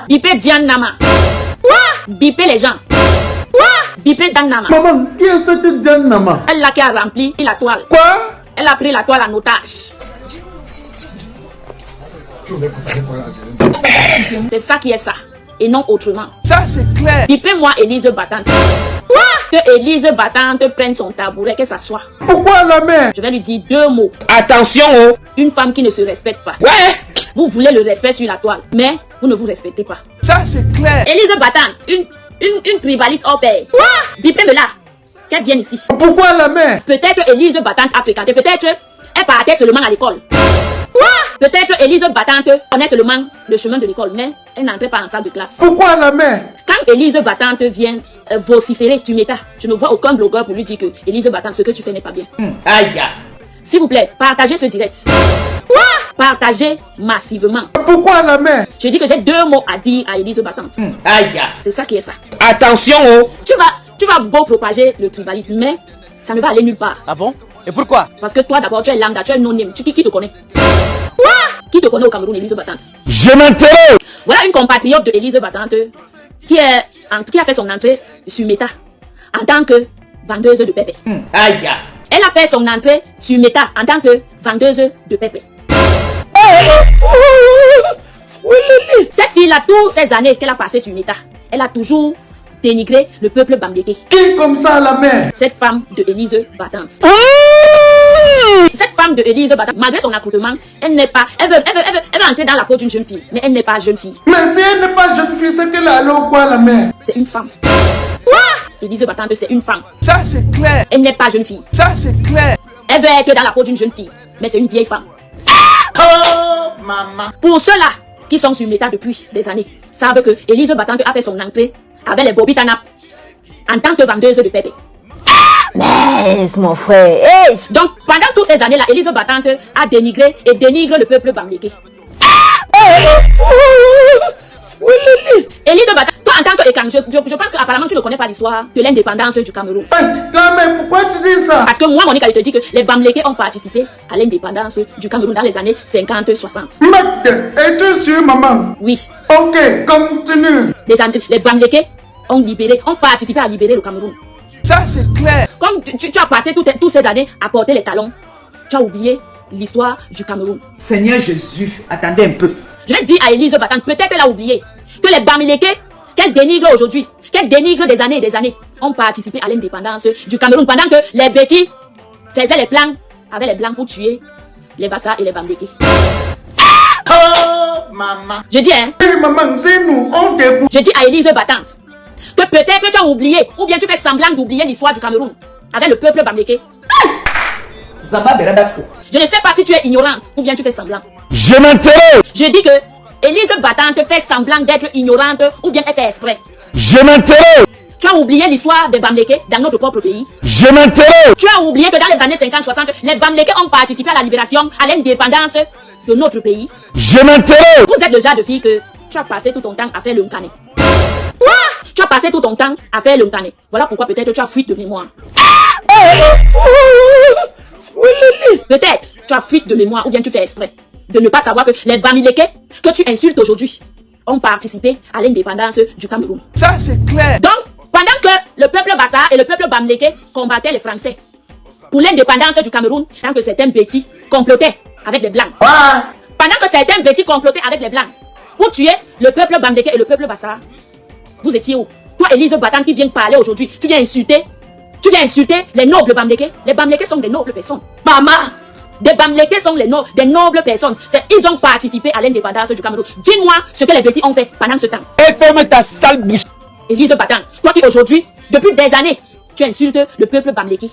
Bipé Diane Nama. Bipé les gens. Bipé Diane Nama. Maman, qui est cette Diane Nama? Elle là qui a rempli la toile. Quoi? Elle a pris la toile en otage. C'est ça qui est ça. Et non autrement. Ça, c'est clair. Bipez-moi Élise Battante. Que Élise Battante prenne son tabouret, qu'elle s'assoie. Pourquoi la mère? Je vais lui dire 2 mots. Attention, oh. Une femme qui ne se respecte pas. Ouais. Vous voulez le respect sur la toile, mais vous ne vous respectez pas. Ça, c'est clair. Élise Battante, une tribaliste hors pair. Bipez-le là. Qu'elle vienne ici. Pourquoi la mère? Peut-être Élise Battante a fréquenté. Peut-être elle partait seulement à l'école. Peut-être Élise Battante connaît seulement le chemin de l'école, mais elle n'entrait pas en salle de classe. Pourquoi la mère? Quand Élise Battante vient vociférer, tu m'étais. Je ne vois aucun blogueur pour lui dire que Élise Battante, ce que tu fais n'est pas bien. Aïe. S'il vous plaît, partagez ce direct. Partagez massivement. Pourquoi la mère? Je dis que j'ai 2 mots à dire à Élise Battante. Aïe. C'est ça qui est ça. Attention, oh. Tu vas beau propager le tribalisme, mais ça ne va aller nulle part. Ah bon? Et pourquoi? Parce que toi d'abord, tu es lambda, tu es non-name. Qui te connaît? Qui te connaît au Cameroun, Élise Battante? Je m'intéresse. Voilà une compatriote de Élise Battante qui a fait son entrée sur Meta en tant que vendeuse de pépé. Aïe. Elle a fait son entrée sur Meta en tant que vendeuse de pépé. Cette fille-là, toutes ces années qu'elle a passées sur Meta, elle a toujours dénigré le peuple bamléké. Qui comme ça la mère? Cette femme de Élise Battante. Cette femme de Élise Battante, malgré son accoutrement, elle n'est pas. Elle veut entrer dans la peau d'une jeune fille, mais elle n'est pas jeune fille. Mais si elle n'est pas jeune fille, c'est qu'elle est allée au quoi la mère? C'est une femme. Élise Battante, c'est une femme. Ça, c'est clair. Elle n'est pas jeune fille. Ça, c'est clair. Elle veut être dans la peau d'une jeune fille, mais c'est une vieille femme. Oh, maman. Pour ceux-là qui sont sur Meta depuis des années, savent que Élise Battante a fait son entrée avec les Bobitanap en tant que vendeuse de pépé. Mais mon frère, hey. Donc, pendant toutes ces années-là, Élise Battante a dénigré et dénigre le peuple bamléké. Élise Battante, toi en tant que Ekang, je pense qu'apparemment tu ne connais pas l'histoire de l'indépendance du Cameroun. La mère, pourquoi tu dis ça? Parce que moi, Monica, je te dis que les Bamlékés ont participé à l'indépendance du Cameroun dans les années 50-60. Es-tu sûr, maman? Oui. Ok, continue. Les Bamlékés ont participé à libérer le Cameroun. Ça, c'est clair. Comme tu as passé toutes ces années à porter les talons, tu as oublié l'histoire du Cameroun. Seigneur Jésus, attendez un peu. Je vais dire à Élise Battante, peut-être elle a oublié que les Bamlékés qu'elle dénigre aujourd'hui, qu'elle dénigre des années et des années, ont participé à l'indépendance du Cameroun pendant que les Bétis faisaient les plans avec les Blancs pour tuer les Bassa et les Bamlékés. Oh, maman. Je dis, hein? Hey, maman, dis-nous, on t'écoute. Je dis à Élise Battante que peut-être tu as oublié, ou bien tu fais semblant d'oublier l'histoire du Cameroun avec le peuple bamléké. Zamba Beradasco. Je ne sais pas si tu es ignorante, ou bien tu fais semblant. Je m'intéresse. Je dis que Élise Battante fait semblant d'être ignorante, ou bien elle fait exprès. Je m'intéresse. Tu as oublié l'histoire des Bamlékés dans notre propre pays. Je m'intéresse. Tu as oublié que dans les années 50-60, les Bamlékés ont participé à la libération, à l'indépendance de notre pays. Je m'intéresse. Vous êtes le genre de fille que tu as passé tout ton temps à faire le Nkane. Tu as passé tout ton temps à faire le Nkane. Voilà pourquoi peut-être tu as fuite de mémoire. Peut-être tu as fuite de mémoire ou bien tu fais exprès de ne pas savoir que les Bamlékés que tu insultes aujourd'hui ont participé à l'indépendance du Cameroun. Ça, c'est clair. Donc, pendant que le peuple Bassa et le peuple Bamléké combattaient les Français pour l'indépendance du Cameroun, tant que certains petits complotaient avec les Blancs. Pendant que certains petits complotaient avec les Blancs pour tuer le peuple Bamléké et le peuple Bassa, vous étiez où? Toi, Élise Battante, qui vient parler aujourd'hui, tu viens insulter les nobles Bamlékés. Les Bamlékés sont des nobles personnes. Maman! Des Bamlékés sont des nobles personnes. Ils ont participé à l'indépendance du Cameroun. Dis-moi ce que les petits ont fait pendant ce temps. Et ferme ta sale bouche. Élise Battante, toi qui aujourd'hui, depuis des années, tu insultes le peuple Bamléké.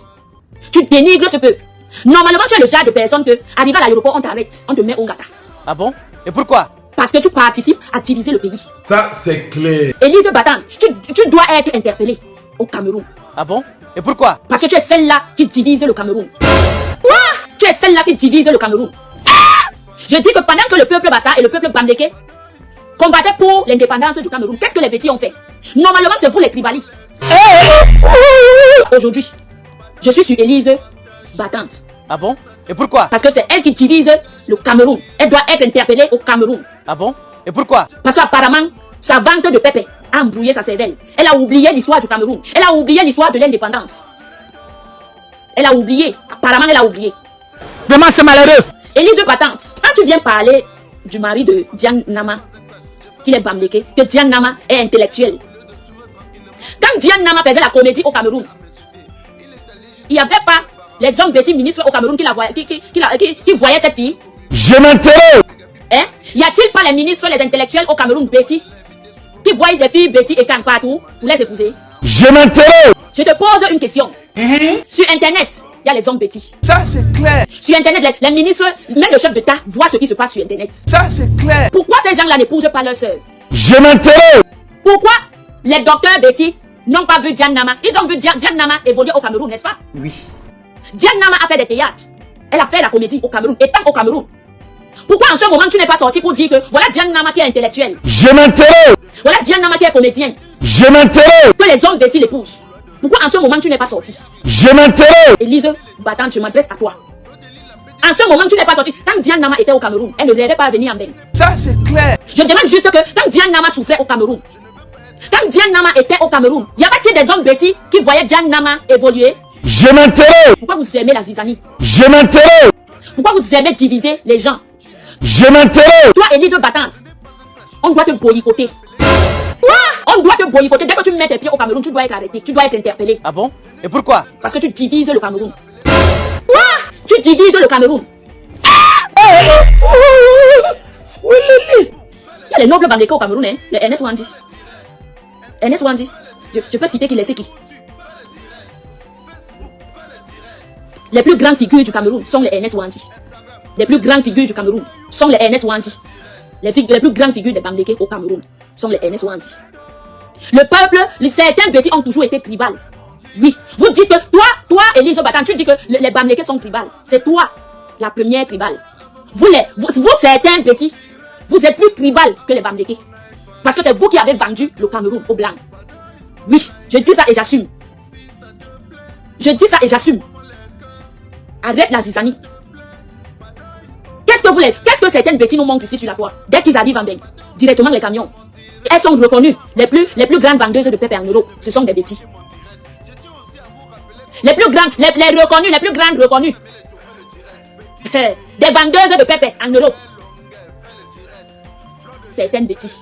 Tu dénigres ce peuple. Normalement, tu es le genre de personne que, arrivé à l'aéroport, on t'arrête, on te met au gata. Ah bon? Et pourquoi? Parce que tu participes à diviser le pays. Ça, c'est clair. Élise Battante, tu dois être interpellée au Cameroun. Ah bon? Et pourquoi? Parce que tu es celle-là qui divise le Cameroun. Tu es celle-là qui divise le Cameroun. Je dis que pendant que le peuple Bassa et le peuple Bamléké combattaient pour l'indépendance du Cameroun, qu'est-ce que les petits ont fait? Normalement, c'est vous les tribalistes. Aujourd'hui, je suis sur Élise Battante. Ah bon? Et pourquoi? Parce que c'est elle qui divise le Cameroun. Elle doit être interpellée au Cameroun. Ah bon? Et pourquoi? Parce qu'apparemment, Sa vente de pépé a embrouillé sa cervelle. Elle a oublié l'histoire du Cameroun. Elle a oublié l'histoire de l'indépendance. Elle a oublié. Apparemment, elle a oublié. Vraiment, c'est malheureux. Élise Battante, quand tu viens parler du mari de Diane Nama, qu'il est Bamleke, que Diane Nama est intellectuel. Quand Diane Nama faisait la comédie au Cameroun, il n'y avait pas les hommes petits ministres au Cameroun qui voyaient cette fille. Je m'interroge. Hein? Y a-t-il pas les ministres, les intellectuels au Cameroun Betty qui voient les filles Betty et Kang partout pour les épouser? Je m'interroge. Je te pose une question. Sur Internet, il y a les hommes Betty. Ça c'est clair. Sur Internet, les ministres, même le chef d'État voit ce qui se passe sur Internet. Ça c'est clair. Pourquoi ces gens-là n'épousent pas leur sœur? Je m'interroge. Pourquoi les docteurs Betty n'ont pas vu Diane Nama? Ils ont vu Diane Nama évoluer au Cameroun, n'est-ce pas? Oui. Diane Nama a fait des théâtres. Elle a fait la comédie au Cameroun, étant au Cameroun. Pourquoi en ce moment tu n'es pas sorti pour dire que voilà Diane Nama qui est intellectuelle? Je m'interroge. Voilà Diane Nama qui est comédienne. Je m'interroge. Que les hommes Betty l'épousent. Pourquoi en ce moment tu n'es pas sorti? Je m'interroge. Élise Battante, je m'adresse à toi. En ce moment tu n'es pas sorti. Quand Diane Nama était au Cameroun, elle ne rêvait pas à venir en Belgique. Ça c'est clair. Je demande juste que quand Diane Nama souffrait au Cameroun, quand Diane Nama était au Cameroun, y a-t-il des hommes Betty qui voyaient Diane Nama évoluer? Je m'interroge. Pourquoi vous aimez la zizanie? Je m'interroge. Pourquoi vous aimez diviser les gens? Je m'interroge. Toi, Élise Battante, on doit te boycotter. On doit te boycotter. Dès que tu mets tes pieds au Cameroun, tu dois être arrêté, tu dois être interpellé. Ah bon? Et pourquoi? Parce que tu divises le Cameroun. Tu divises le Cameroun. Il y a les nobles Bamleke au Cameroun, hein? Les Ernest Wandi. Ernest Wandi. Je peux citer qui les c'est qui. Les plus grandes figures du Cameroun sont les Ernest Wandi. Les plus grandes figures du Cameroun sont les Ernest Wandi. Les plus grandes figures des Bamleke au Cameroun sont les Ernest Wandi. Le peuple, certains petits ont toujours été tribales. Oui, vous dites que toi, Élise Battante, tu dis que les Bamleke sont tribales. C'est toi, la première tribale. Vous certains petits, vous êtes plus tribal que les Bamleke. Parce que c'est vous qui avez vendu le Cameroun aux Blancs. Oui, je dis ça et j'assume. Je dis ça et j'assume. Arrête la zizanie. Qu'est-ce que certaines petits nous montrent ici sur la toile? Dès qu'ils arrivent en Belgique, directement les camions. Elles sont reconnues. Les plus grandes vendeuses de pépé en Europe, ce sont des petits. Les plus grandes, les plus grandes reconnues. Des vendeuses de pépé en Europe. Certaines petits.